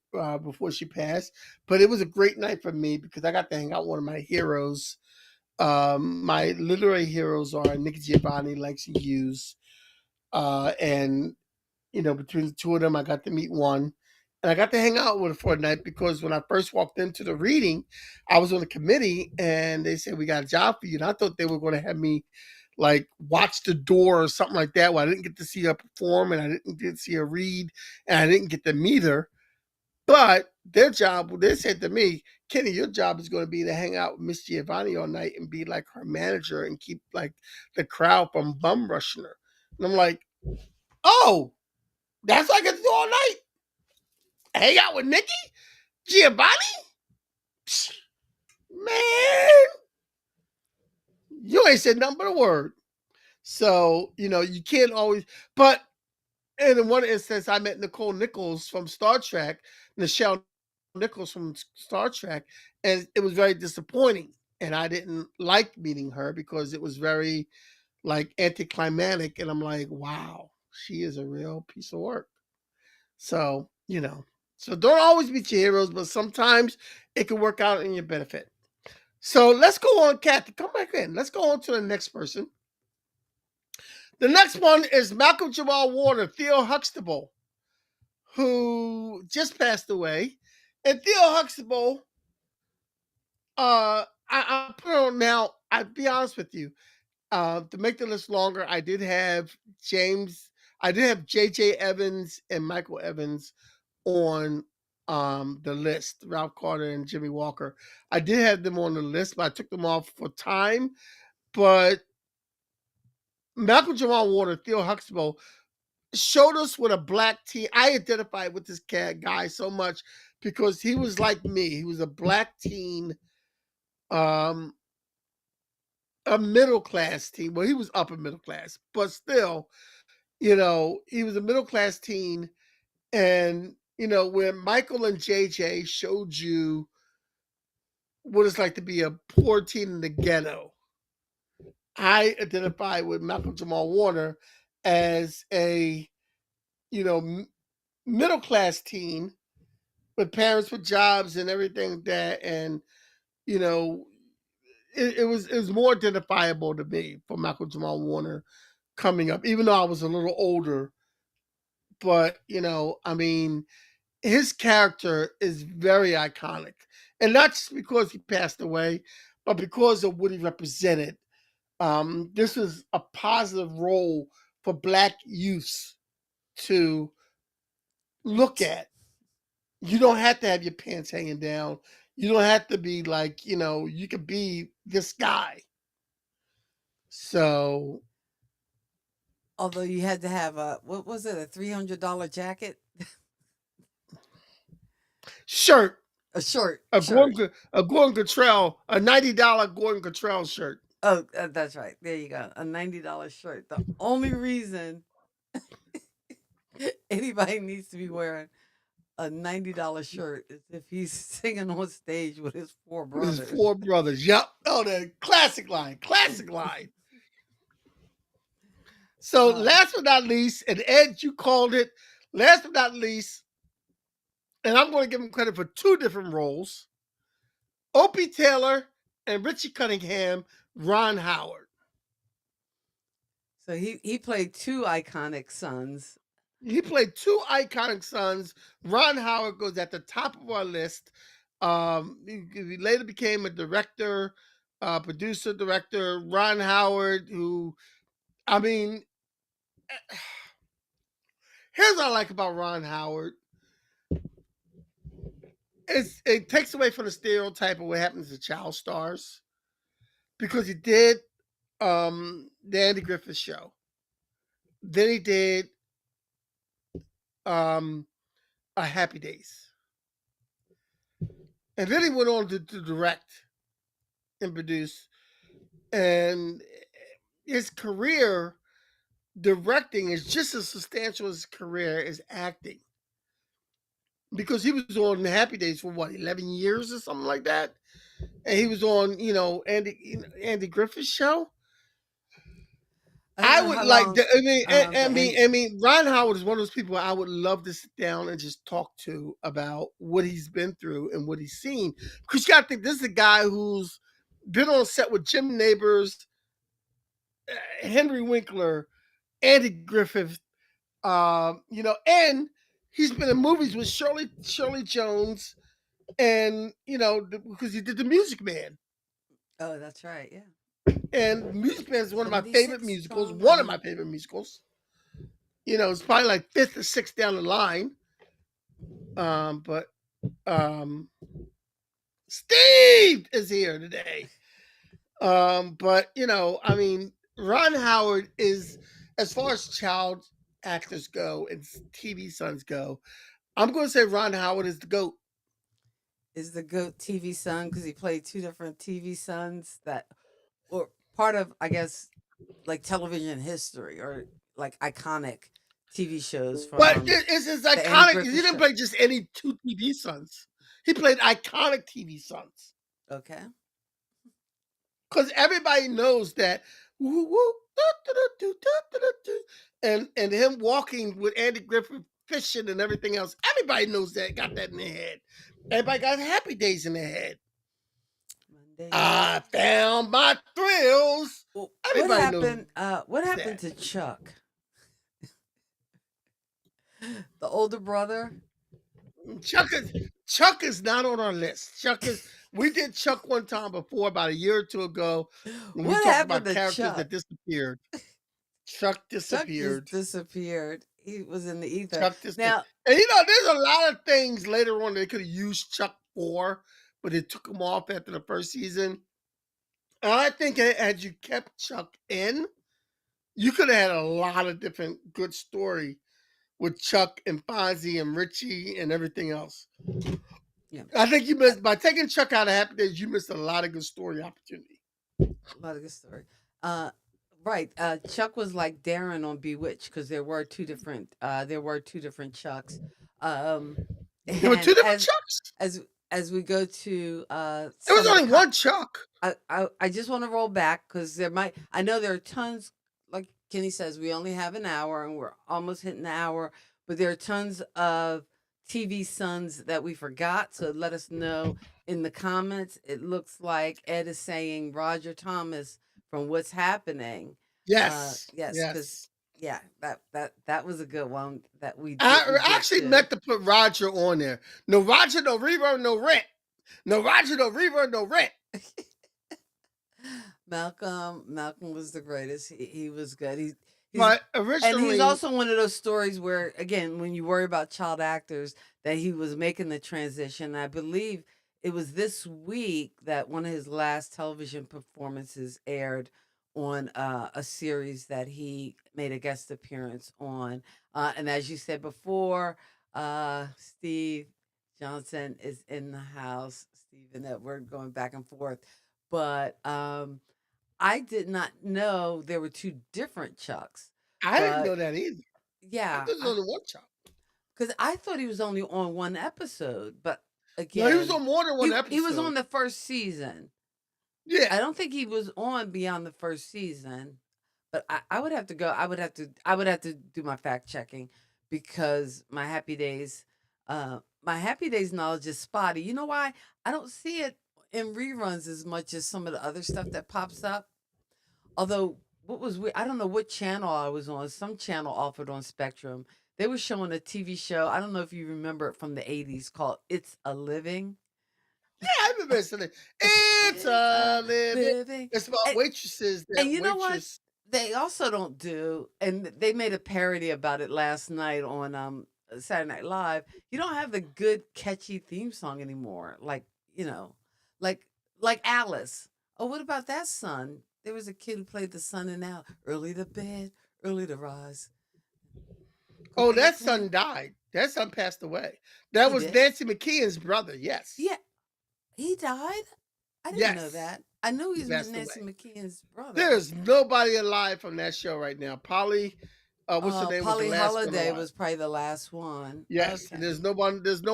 before she passed, but it was a great night for me because I got to hang out with one of my heroes. My literary heroes are Nikki Giovanni, Langston Hughes, and between the two of them, I got to meet one. And I got to hang out with her for a night because when I first walked into the reading, I was on the committee and they said, we got a job for you. And I thought they were going to have me like watch the door or something like that. Where I didn't get to see her perform and I didn't get to see her read and I didn't get to meet her. But they said to me, Kenny, your job is going to be to hang out with Miss Giovanni all night and be like her manager and keep like the crowd from bum rushing her. And I'm like, oh, that's what I get to do all night? Hang out with Nikki Giovanni? Psh, man, you ain't said nothing but a word. So, you can't always, but and in one instance, I met Nicole Nichols from Star Trek, Nichelle Nichols from Star Trek, and it was very disappointing. And I didn't like meeting her because it was very like anticlimactic. And I'm like, wow, she is a real piece of work. So, so don't always meet your heroes, but sometimes it can work out in your benefit. So let's go on, Kathy. Come back in. Let's go on to the next person. The next one is Malcolm Jamal Warner, Theo Huxtable, who just passed away. And Theo Huxtable, I put on now. I'll be honest with you. To make the list longer, I did have J.J. Evans and Michael Evans on the list. Ralph Carter and Jimmy Walker. I did have them on the list, but I took them off for time. But Malcolm Jamal Warner, Theo Huxtable, showed us what a black teen. I identified with this guy so much because he was like me. He was a black teen, um, a middle class teen. Well, he was upper middle class, but still, he was a middle class teen. And when Michael and JJ showed you what it's like to be a poor teen in the ghetto, I identify with Malcolm Jamal Warner as a you know middle class teen with parents with jobs and everything like that. And you know it was more identifiable to me for Michael Jamal Warner coming up, even though I was a little older. But I mean, his character is very iconic, and not just because he passed away, but because of what he represented. This was a positive role for black youths to look at. You don't have to have your pants hanging down. You don't have to be like, you could be this guy. So, Although you had to have a what was it, a $300 jacket, shirt, a short a shirt. Gordon Cottrell, a $90 Gordon Cottrell shirt. Oh, that's right. There you go, a $90 shirt. The only reason anybody needs to be wearing a $90 shirt is if he's singing on stage with his four His brothers. four brothers. Yep. Oh, the classic line. Classic line. So, Uh, last but not least, and Ed, you called it. Last but not least, and I'm going to give him credit for two different roles: Opie Taylor and Richie Cunningham, Ron Howard. so he played two iconic sons. He played two iconic sons. Ron Howard goes at the top of our list. He later became a director, producer, director. Ron Howard, who, I mean, here's what I like about Ron Howard. It takes away from the stereotype of what happens to child stars, because he did the Andy Griffith Show. Then he did um, a Happy Days, and then he went on to direct and produce. And his career directing is just as substantial as his career as acting, because he was on Happy Days for what, 11 years or something like that. And he was on, Andy Griffith's show. I don't I know would how like long. to, I mean, The end. Ron Howard is one of those people I would love to sit down and just talk to about what he's been through and what he's seen. Because you got to think, this is a guy who's been on set with Jim Neighbors, Henry Winkler, Andy Griffith, and he's been in movies with Shirley Jones, and because he did The Music Man. Oh, that's right. Yeah. And Music Man is one of my favorite 76 musicals. strong One of my women. favorite musicals. It's probably like fifth or sixth down the line. But Steve is here today. But I mean, Ron Howard is, as far as child actors go and TV sons go, I'm going to say Ron Howard is the GOAT. Is the GOAT TV son because he played two different TV sons that, or part of, I guess, like television history or like iconic TV shows But from it's the Andy iconic. He Griffith didn't Show. play just any two TV sons. He played iconic TV sons. Okay. Because everybody knows that. Woo, woo, and him walking with Andy Griffith fishing and everything else. Everybody knows that. Got that in their head. Everybody got Happy Days in their head. Monday. I found my thrills. What Everybody knows happened? What happened that. to Chuck, the older brother? Chuck is not on our list. We did Chuck one time before about a year or two ago when we What talked happened about to characters Chuck? that disappeared. Chuck Chuck just disappeared. disappeared. He was in the ether. Chuck disappeared. Now, And there's a lot of things later on they could have used Chuck for, but they took him off after the first season. And I think had you kept Chuck in, you could have had a lot of different good story with Chuck and Fonzie and Richie and everything else. yeah, I think you missed by taking Chuck out of Happy Days. You missed a lot of good story opportunity. a lot of good story. Right. Chuck was like Darren on Bewitched because there were two different Chucks. Um, There were two and different Chucks. as we go to There was some of the only one Chuck. I just want to roll back because I know there are tons, like Kenny says, we only have an hour and we're almost hitting the hour, but there are tons of TV sons that we forgot. So let us know in the comments. It looks like Ed is saying Roger Thomas from What's Happening. Yes. Yes, because Yes. yeah, that was a good one that we I didn't get actually to. meant to put Roger on there. No Roger, no reverb, no rent. No Roger, no reverb, no rent. Malcolm was the greatest. He was good. He's But and originally, he's also one of those stories where, again, when you worry about child actors, that he was making the transition. I believe it was this week that one of his last television performances aired on a series that he made a guest appearance on. And as you said before, Steve Johnson is in the house. Steve and Ed, we're going back and forth. But I did not know there were two different Chucks. I didn't But know that either. I yeah, thought there was only one Chuck. because I thought he was only on one episode. But No, he was again, on more than one episode. he was on the first season. I Yeah. don't think he was on beyond the first season. But I would have to go. I would have to do my fact checking because my Happy Days knowledge is spotty. You know why? I don't see it in reruns as much as some of the other stuff that pops up. Although what was weird, I don't know what channel I was on. Some channel offered on Spectrum. They were showing a TV show. I don't know if you remember it from the 80s called It's a Living. Yeah, I remember listening. It's a living. It's about And, waitresses. That and you know what? waitress. They also don't do, and they made a parody about it last night on Saturday Night Live. You don't have the good catchy theme song anymore. Like, like Alice. Oh, what about that son? There was a kid who played the son in Alice. Early to bed, early to rise. Oh, Cookie that the son Clan. died. That son passed away. That He was did. Nancy McKeon's brother. Yes. Yeah, he died. I didn't know Yes. that. I knew he He was passed Nancy away. McKeon's brother. There's nobody alive from that show right now. Polly, what's her name? Was the Polly last one Holiday alive. was probably the last one. Yes. Okay. There's no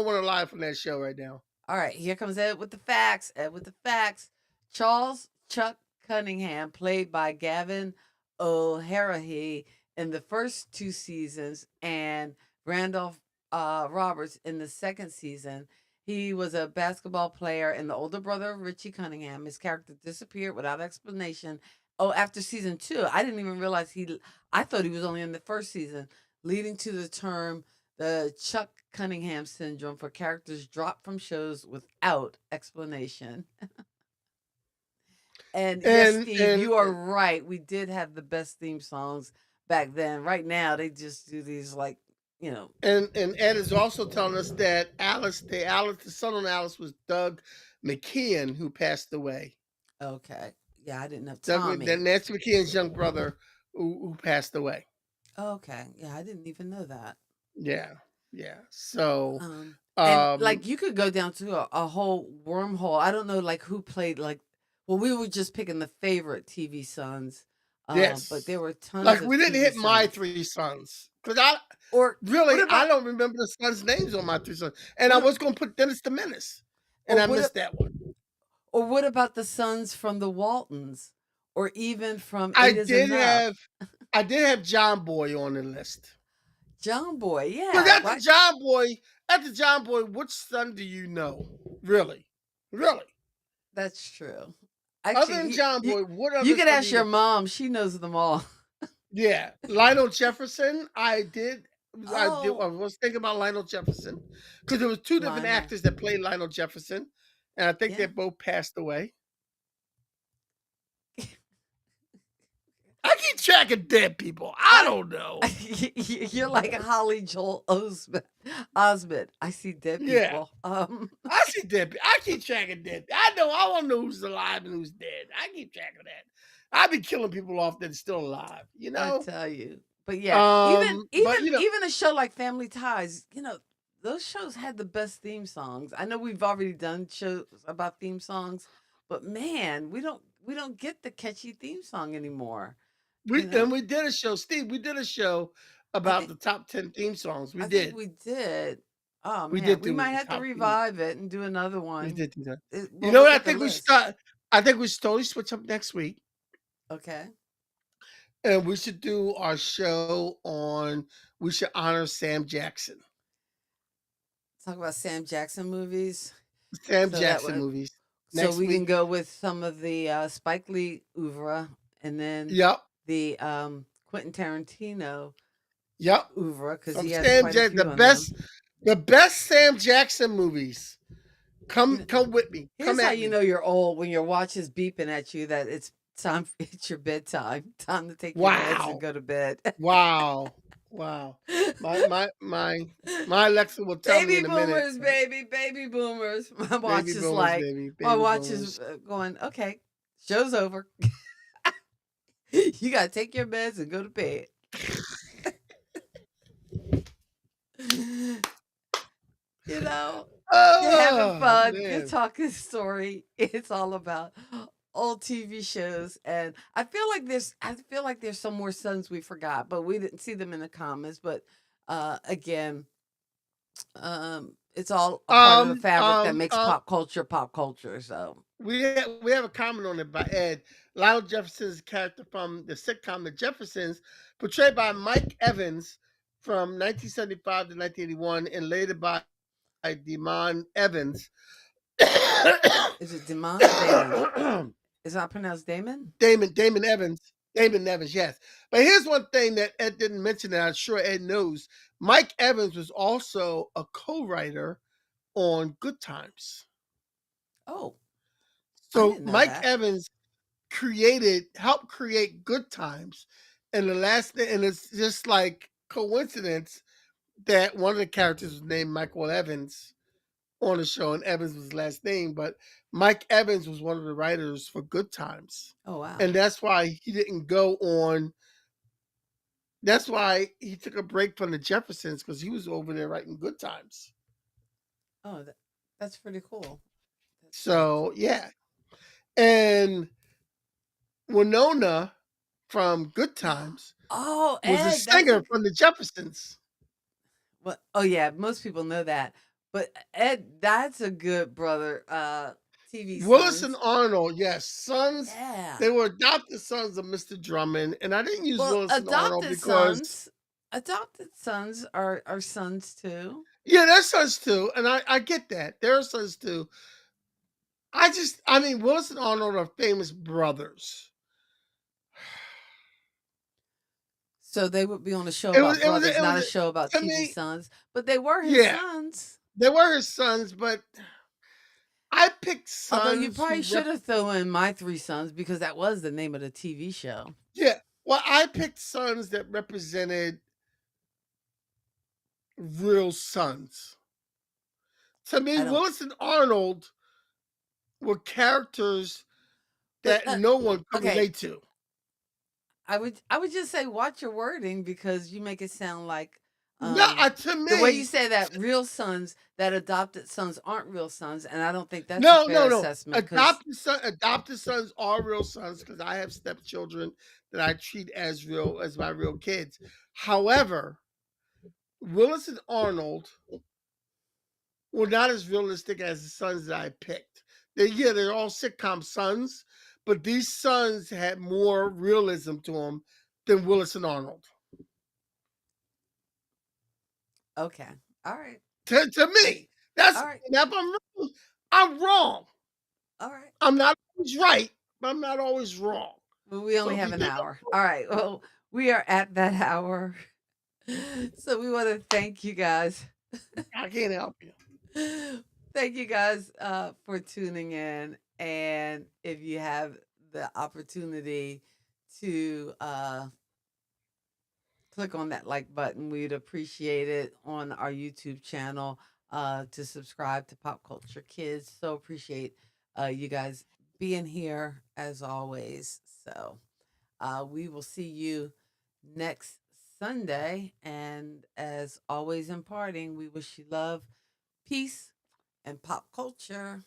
one alive from that show right now. All right, here comes Ed with the facts. Ed with the facts. Charles Chuck Cunningham, played by Gavin O'Harahy in the first two seasons, and Randolph Roberts in the second season. He was a basketball player and the older brother of Richie Cunningham. His character disappeared without explanation. Oh, after season 2, I didn't even realize I thought he was only in the first season, leading to the term the Chuck Cunningham syndrome for characters dropped from shows without explanation. And yes, And Steve, you are right. We did have the best theme songs back then. Right now, they just do these and Ed is also telling us that the son on Alice was Doug McKeon, who passed away. Okay. Yeah, I didn't have That Tommy. Nancy McKeon's young brother who passed away. Okay. Yeah, I didn't even know that. Yeah. So, And like you could go down to a whole wormhole. I don't know like who played we were just picking the favorite TV sons. But there Yes. were tons Like of we didn't TV hit my sons. 3 sons. Cause I Or really what I about don't remember the sons' names on my 3 sons. And I what was gonna put Dennis the Menace, and or I what missed a- that one. or what about the sons from the Waltons, or even from I Eight Is did Enough? have I did have John Boy on the list. John Boy, Because yeah. What? after John Boy, which son do you know? Really? Really? That's true. Other Actually, than John you Boy, what you other could son do ask you your know? mom; she knows them all. Yeah. Lionel Jefferson, I Oh, was thinking about Lionel Jefferson. Because there was two different Lionel. actors that played Lionel Jefferson. And I think they Yeah. both passed away. I keep track of dead people. I I don't know. you're like Holly Joel Osment. Osment. I see dead Yeah. people. I see dead people. I keep track of dead. I want to know who's alive and who's dead. I keep track of that. I be killing people off that are still alive, you I know? tell you. But yeah, even But even even a show like Family Ties, those shows had the best theme songs. I know we've already done shows about theme songs, but man, we don't get the catchy theme song anymore. You know, we did a show, Steve. We did a show I about think the top 10 theme songs. We I think did. we did. Oh We man, did we do might the have to top theme. revive it and do another We one. did do that. You We'll know look what? at the list. I think we should totally switch up next week, Okay. and we should do our show on. We should honor Sam Jackson. Talk about Sam Jackson movies. Sam So that Jackson would movies so next we can week. go with some of the Spike Lee oeuvre, and then Yep. the Quentin Tarantino Yep. oeuvre, because From he has Sam quite a Jackson, few on them. the best Sam Jackson movies. You Come know, come with me. Come here's how at you me. know you're old: when your watch is beeping at you that it's time. It's your bedtime. Time to take your meds and Wow. go to bed. Wow. Wow. My Alexa will tell me Baby in a minute. boomers, baby, baby boomers. My Baby watch is boomers, like, baby, my baby watch is boomers. going, okay, show's over. You got to take your meds and go to bed. You know, you're having Oh fun, you're man. talking story. It's all about old TV shows. And I feel like there's some more sons we forgot, but we didn't see them in the comments. But again, it's all a part of the Um fabric that um makes um pop culture. So we have a comment on it by Ed. Lionel Jefferson's character from the sitcom The Jeffersons, portrayed by Mike Evans from 1975 to 1981, and later by Demon Evans. is it Damon or Damon? Is that pronounced Damon? Damon Evans. Damon Evans, yes. But here's one thing that Ed didn't mention that I'm sure Ed knows. Mike Evans was also a co-writer on Good Times. Oh, I So didn't know Mike that. Evans helped create Good Times. And and it's just like coincidence that one of the characters was named Michael Evans on the show, and Evans was his last name. But Mike Evans was one of the writers for Good Times. Oh wow. And that's why he didn't go on. That's why he took a break from the Jeffersons, because he was over there writing Good Times. Oh, that's pretty cool. That's pretty So cool. yeah. And Winona from Good Times Oh, was a Ed, that's singer a from the Jeffersons. well. Oh yeah, most people know that. But Ed, that's a good brother. TV Willis and Sons. Arnold, yes, sons. Yeah. They were adopted sons of Mr. Drummond, and I didn't use Well, Willis and Arnold because adopted sons are sons too. yeah, they're sons too, and I get that they're sons too. I mean, Willis and Arnold are famous brothers. So they would be on a show It was about it was brothers, it not was a show about to TV me, sons. But they were his yeah, sons. they were his sons, but I picked Although you sons probably should have thrown in My Three Sons because that was the name of the TV show. yeah. Well, I picked sons that represented real sons. To me, I don't. Willis and Arnold were characters But that no one could okay, relate to. I would just say watch your wording because you make it sound like No, to The way you me, say that real sons, that adopted sons aren't real sons, and I don't think that's a no, fair no, no. assessment because Adopted sons are real sons because I have stepchildren that I treat as my real kids. However, Willis and Arnold were not as realistic as the sons that I picked. They're all sitcom sons, but these sons had more realism to them than Willis and Arnold. okay, all right, To me, that's all right, now if I'm wrong, I'm wrong. all right. I'm not always right, but I'm not always wrong. Well, we So only if have you an think hour. All right. Well, we are at that hour. So we want to thank you guys. I can't help you. Thank you guys for tuning in. And if you have the opportunity to click on that like button, we'd appreciate it on our YouTube channel to subscribe to Pop Culture Kids. So appreciate you guys being here as always. So we will see you next Sunday. And as always, in parting, we wish you love, peace, and pop culture.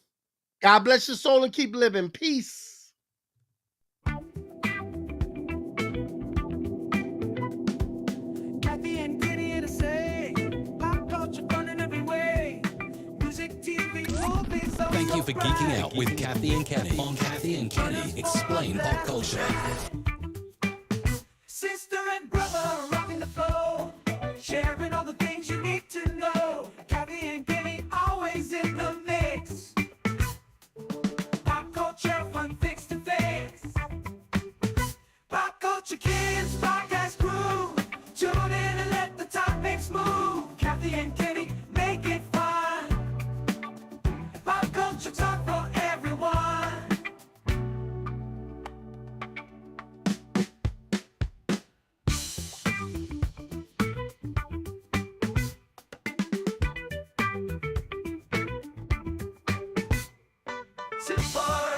God bless your soul and keep living. Peace. Kathy and Kenny here to say, pop culture fun in every way. Music, TV, movies. Thank you for geeking out with Kathy and Kenny on Kathy and Kenny Explain Pop Culture. Sister and brother rocking the flow, sharing all the things you need to know. Kathy and Kenny always in the mix. Pop culture fun fix to fix. Pop culture kids podcast crew, tune in and let the topics move. Kathy and Kenny make it fun. Pop culture talk for everyone. Sit for